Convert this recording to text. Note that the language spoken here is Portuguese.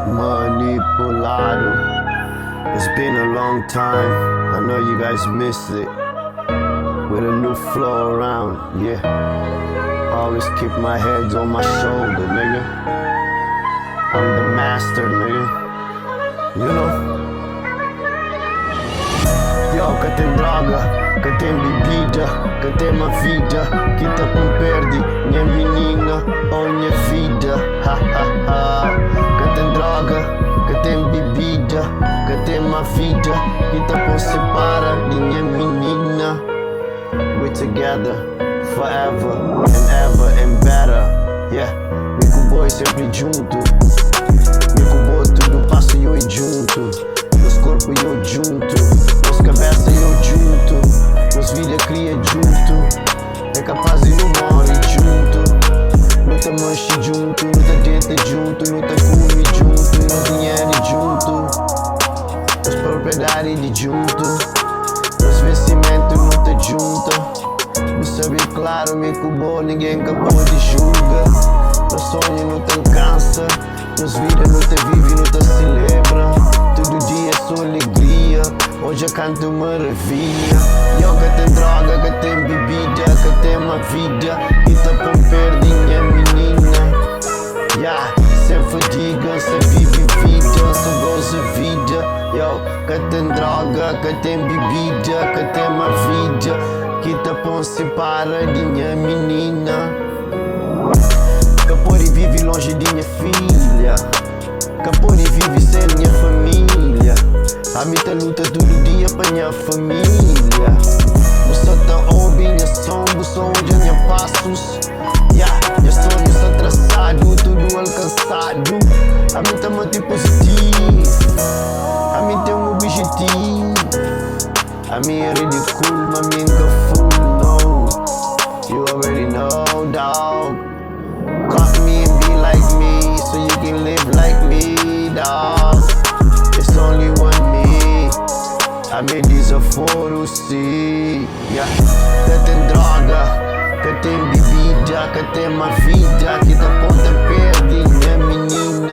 Manipulado. It's been a long time. I know you guys missed it. With a new flow around, yeah. Always keep my head on my shoulder, nigga. I'm the master, nigga. You know? Yo, que tem droga, que tem bebida, que tem uma vida, que tá com perde, minha menina ou minha vida, ha ha ha. Que tem droga, que tem bebida, que tem uma vida, que tá com separa, minha menina. We together, forever and ever and better, yeah. Me com o boy sempre junto, me com o boy tudo passo e eu junto, meus corpos e eu junto. Cabeça eu junto, meus vida cria junto. É capaz de eu morrer junto. Luta manche junto, luta teta junto, luta come junto, meus dinheiro junto, meus propriedades de junto, meus vestimentos luta junto. Me sabe claro, me cubou, ninguém acabou de julgar. Meu sonho não te alcança, meus vida não te vive, não te celebra. Todo dia é só alegria. Hoje eu canto maravilha. Eu que tem droga, que tem bebida, que tem uma vida, que tá com perdinha menina. Yeah, sem fadiga, sem vive vida, só goza vida. Eu que tem droga, que tem bebida, que tem uma vida, que tá com separa de minha menina. Que pode vive longe de minha filha, que pode vive sem minha família. A mim tá luta todo dia pra minha família. Você tá ouvindo minha som, você onde minha passos. Yeah, meus sonhos estão traçados, tudo alcançado. A mim tá muito positivo, a mim tem um objetivo. A mim é ridículo, mas mim nunca full, no. You already know, dog. Copy me and be like me, so you can live like me, dog. It's only one me. I made desaforo, sim, yeah. Que tem droga, que tem bebida, que tem uma vida, que tá ponta